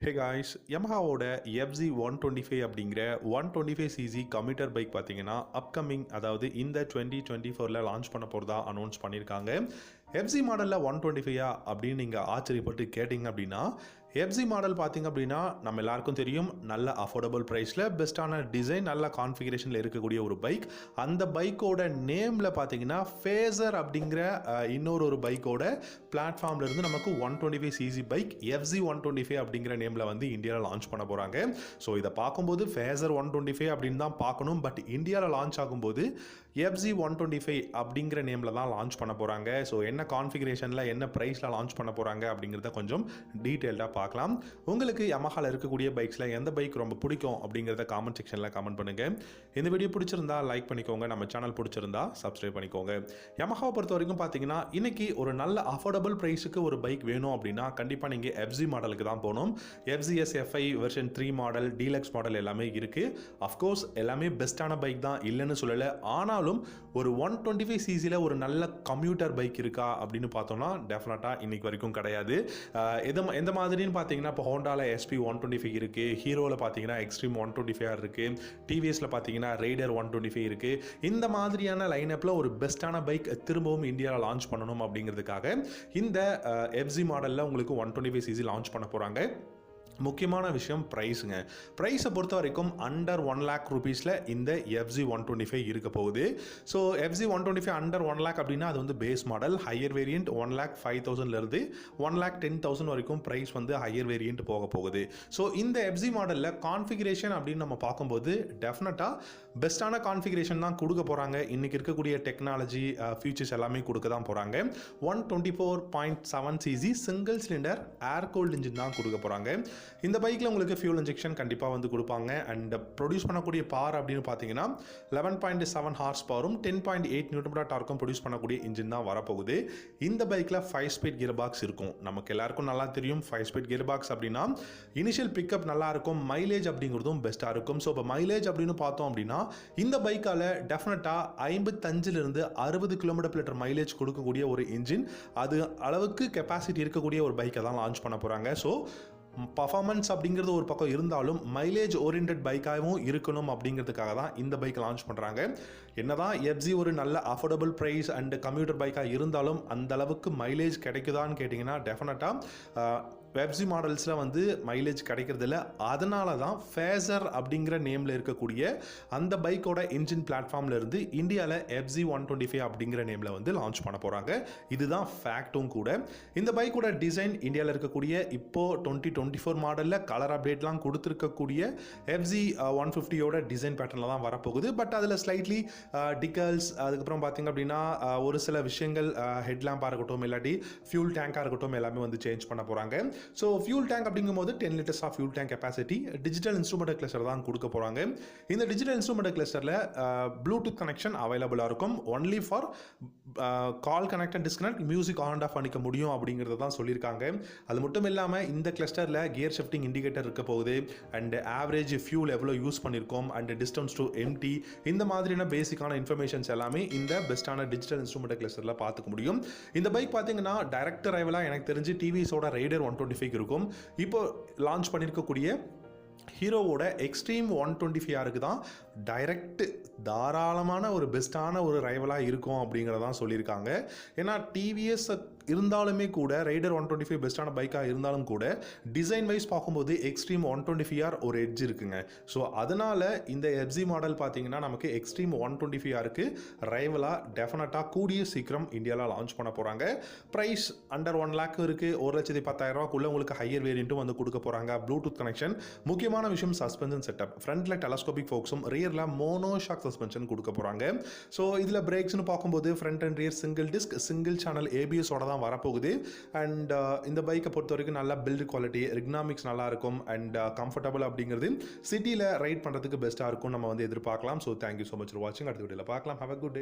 Hey guys, யமஹாவோட FG 125 அப்படிங்கிற 125cc computer bike பார்த்தீங்கன்னா upcoming, அதாவது இந்த 2024ல் லான்ச் பண்ண போகிறதா அனௌன்ஸ் பண்ணியிருக்காங்க. எஃப்ஜி மாடலில் 125 அப்படின்னு நீங்கள் ஆச்சரியப்பட்டு கேட்டிங்க அப்படின்னா, எஃப்ஜி மாடல் பார்த்தீங்க அப்படின்னா நம்ம எல்லாருக்கும் தெரியும், நல்ல அஃபோர்டபுள் ப்ரைஸில் பெஸ்ட்டான டிசைன், நல்ல கான்ஃபிகரேஷனில் இருக்கக்கூடிய ஒரு பைக். அந்த பைக்கோட நேமில் பார்த்தீங்கன்னா ஃபேசர் அப்படிங்கிற இன்னொரு பைக்கோட பிளாட்ஃபார்ம்லேருந்து நமக்கு 125cc பைக் எஃப்ஜி 125 அப்படிங்கிற நேமில் வந்து இந்தியாவில் லான்ச் பண்ண போகிறாங்க. ஸோ இதை பார்க்கும்போது ஃபேசர் 125 அப்படின்னு தான் பார்க்கணும். பட் இந்தியாவில் லான்ச் ஆகும்போது எஃப்ஜி 125 அப்படிங்கிற நேமில் தான் லான்ச் பண்ண போகிறாங்க. ஸோ என்ன கான்ஃபிகரேஷனில், என்ன ப்ரைஸில் லான்ச் பண்ண போகிறாங்க அப்படிங்கிறத கொஞ்சம் டீட்டெயில்டாக பார்க்கலாம். உங்களுக்கு யமஹாவில் இருக்கக்கூடிய பைக்ஸில் எந்த பைக் ரொம்ப பிடிக்கும் அப்படிங்கிறத காமெண்ட் செக்ஷனில் கமெண்ட் பண்ணுங்கள். இந்த வீடியோ பிடிச்சிருந்தா லைக் பண்ணிக்கோங்க, நம்ம சேனல் பிடிச்சிருந்தா சப்ஸ்கிரைப் பண்ணிக்கோங்க. யமஹாவை பொறுத்த வரைக்கும் பார்த்தீங்கன்னா, இன்னைக்கு ஒரு நல்ல அஃபோர்டபுள் ப்ரைஸுக்கு ஒரு பைக் வேணும் அப்படின்னா கண்டிப்பாக நீங்கள் எஃப்ஜி மாடலுக்கு தான் போகணும். FZS FI version 3 model, deluxe model எல்லாமே இருக்குது. அஃப்கோர்ஸ் எல்லாமே பெஸ்ட்டான பைக் தான், இல்லைன்னு சொல்லலை. ஆனாலும் ஒரு 125cc ஒரு நல்ல கம்யூட்டர் பைக் இருக்கா அப்படின்னு பார்த்தோம்னா டெஃபினட்டாக இன்னைக்கு வரைக்கும் கிடையாது. எந்த மாதிரின்னு பார்த்தீங்கன்னா, இப்போ ஹோண்டாவில் SP 125 இருக்குது, ஹீரோவில் பார்த்தீங்கன்னா எக்ஸ்ட்ரீம் 125 இருக்குது, டிவிஎஸில் பார்த்தீங்கன்னா ரைடர் 125 இருக்குது. இந்த மாதிரியான லைனப்பில் ஒரு பெஸ்ட்டான பைக் திரும்பவும் இந்தியாவில் லான்ச் பண்ணணும் அப்படிங்கிறதுக்காக இந்த FZ மாடலில் உங்களுக்கு 125cc லான்ச் பண்ண போகிறாங்க. முக்கியமான விஷயம் ப்ரைஸுங்க. ப்ரைஸை பொறுத்த வரைக்கும் அண்டர் 1 lakh rupeesல இந்த FZ 125 இருக்க போகுது. ஸோ FZ 125 அண்டர் 1 lakh அப்படின்னா அது வந்து பேஸ் மாடல். ஹையர் வேரியண்ட் 1,05,000லேருந்து 1,10,000 வரைக்கும் ப்ரைஸ் வந்து ஹையர் வேரியண்ட் போக போகுது. ஸோ இந்த FZ மாடலில் கான்ஃபிகரேஷன் அப்படின்னு நம்ம பார்க்கும்போது டெஃபினட்டாக பெஸ்ட்டான கான்ஃபிகரேஷன் தான் கொடுக்க போகிறாங்க. இன்றைக்கி இருக்கக்கூடிய டெக்னாலஜி ஃபீச்சர்ஸ் எல்லாமே கொடுக்க தான் போகிறாங்க. 124.7cc சிங்கிள் சிலிண்டர் ஏர் கூல்டு இன்ஜின் தான் கொடுக்க போகிறாங்க. இந்த பைக்கில் உங்களுக்கு ஃபியூல் இன்ஜெக்ஷன் கண்டிப்பாக வந்து கொடுப்பாங்க. அண்ட் ப்ரொடியூஸ் பண்ணக்கூடிய பவர் அப்படின்னு பார்த்தீங்கன்னா 11.7 ஹார்ஸ் பவரும் 10.8 நியூட்டன் டார்க்கும் ப்ரொடியூஸ் பண்ணக்கூடிய இன்ஜின் தான் வரப்போகுது. இந்த பைக்கில் 5 ஸ்பீட் கியர் பாக்ஸ் இருக்கும். நமக்கு எல்லாருக்கும் நல்லா தெரியும் 5 ஸ்பீட் கியர் பாக்ஸ் அப்படின்னா இனிஷியல் பிக்கப் நல்லா இருக்கும், மைலேஜ் அப்படிங்கிறதும் பெஸ்ட்டாக இருக்கும். ஸோ இப்போ மைலேஜ் அப்படின்னு பார்த்தோம் அப்படின்னா இந்த பைக்கால் டெஃபினட்டாக 55லிருந்து 60 km/லிட்டர் மைலேஜ் கொடுக்கக்கூடிய ஒரு இன்ஜின், அது அளவுக்கு கெப்பாசிட்டி இருக்கக்கூடிய ஒரு பைக்கை தான் லான்ச் பண்ண போகிறாங்க. ஸோ பர்ஃபார்மன்ஸ் அப்படிங்கிறது ஒரு பக்கம் இருந்தாலும் மைலேஜ் ஓரியன்ட் பைக்காகவும் இருக்கணும் அப்படிங்கிறதுக்காக தான் இந்த பைக் லான்ச் பண்ணுறாங்க. என்னதான் FZ ஒரு நல்ல அஃபோர்டபுள் ப்ரைஸ் அண்ட் கம்யூட்டர் பைக்காக இருந்தாலும் அந்த அளவுக்கு மைலேஜ் கிடைக்குதான்னு கேட்டிங்கன்னா டெஃபினட்டாக FZ மாடல்ஸில் வந்து மைலேஜ் கிடைக்கிறதில்ல. அதனால தான் ஃபேசர் அப்படிங்கிற நேமில் இருக்கக்கூடிய அந்த பைக்கோட இன்ஜின் பிளாட்ஃபார்மில் இருந்து இந்தியாவில் FZ 125 அப்படிங்கிற நேமில் வந்து லான்ச் பண்ண போகிறாங்க. இதுதான் ஃபேக்டும் கூட. இந்த பைக்கோட டிசைன் இந்தியாவில் இருக்கக்கூடிய இப்போது 2024 மாடலில் கலர் அப்டேட்லாம் கொடுத்துருக்கக்கூடிய FZ 150யோட டிசைன் பேட்டர்னில் தான் வரப்போகுது. பட் அதில் ஸ்லைட்லி டிக்கல்ஸ், அதுக்கப்புறம் பார்த்திங்க அப்படின்னா ஒரு சில விஷயங்கள், ஹெட்லாம்பாக இருக்கட்டும், இல்லாட்டி ஃபியூல் டேங்காக இருக்கட்டும், எல்லாமே வந்து சேஞ்ச் பண்ண போகிறாங்க. ஸோ ஃபியூல் டேங்க் அப்படிங்கும்போது 10 liters of fuel tank capacity, digital instrument cluster தான் கொடுக்க போகிறாங்க. இந்த டிஜிட்டல் இன்ஸ்ட்ருமெண்ட் கிளஸ்டரில் ப்ளூடூத் கனெக்ஷன் அவைலபிளாக இருக்கும். Only for call connect and disconnect, music on off பண்ணிக்க முடியும் அப்படிங்கிறத தான் சொல்லியிருக்காங்க. அது மட்டும் இல்லாமல் இந்த கிளஸ்டரில் கியர் ஷிஃப்டிங் இண்டிகேட்டர் இருக்க போகுது. அண்ட் ஆவரேஜ் ஃபியூல் எவ்வளோ யூஸ் பண்ணியிருக்கோம், அண்ட் டிஸ்டன்ஸ் டு எம்டி, இந்த மாதிரியான பேசிக்கான இன்ஃபர்மேஷன்ஸ் எல்லாமே இந்த பெஸ்ட்டான டிஜிட்டல் இன்ஸ்ட்ருமெண்ட் கிளஸ்டரில் பார்த்துக்க முடியும். இந்த பைக் பார்த்தீங்கன்னா டைரக்ட் ரைவலாக எனக்கு தெரிஞ்சு டிவிஎஸோட ரைடர் 125 இருக்கும். இப்போ லான்ச் பண்ணியிருக்கக்கூடிய ஹீரோவோட எக்ஸ்ட்ரீம் 125 தான் டைரக்ட் தாராளமான ஒரு பெஸ்ட்டான ஒரு ரைவலாக இருக்கும் அப்படிங்கிறதான் சொல்லியிருக்காங்க. ஏன்னா டிவிஎஸ் இருந்தாலுமே கூட ரைடர் 125 பெஸ்ட்டான பைக்காக இருந்தாலும் கூட டிசைன் வைஸ் பார்க்கும்போது எக்ஸ்ட்ரீம் 125 ஒரு எட்ஜ் இருக்குங்க. ஸோ அதனால் இந்த FZ மாடல் பார்த்தீங்கன்னா நமக்கு எக்ஸ்ட்ரீம் 125 ரைவலாக டெஃபினட்டாக கூடிய சீக்கிரம் இந்தியாவில் லான்ச் பண்ண போகிறாங்க. ப்ரைஸ் அண்டர் 1 lakh இருக்குது. 1,10,000 உங்களுக்கு ஹையர் வேரியண்ட்டும் வந்து கொடுக்க போகிறாங்க. Bluetooth connection. முக்கியமான விஷயம் சஸ்பென்ஷன் செட்டப். ஃப்ரண்ட்டில் டெலஸ்கோபிக் ஃபோக்ஸும் ரியரில் மோனோ ஷாக் சஸ்பென்ஷன் கொடுக்க போகிறாங்க. ஸோ இதில் பிரேக்ஸ்னு பார்க்கும்போது front and rear single disc, single channel ABS-ஓட தான் வரப்போகுது. அண்ட் இந்த பைக்கை பொறுத்த வரைக்கும் நல்லா பில்டு குவாலிட்டி, எர்கனாமிக்ஸ் நல்லா இருக்கும். அண்ட் கம்ஃபர்டபுள் அப்படிங்கிறது சிட்டியில் ரைட் பண்ணுறதுக்கு பெஸ்ட்டாக இருக்கும் நம்ம வந்து எதிர்பார்க்கலாம். So thank you so much for வாட்சிங். அடுத்த வீடியோவில் பார்க்கலாம். Have a good day.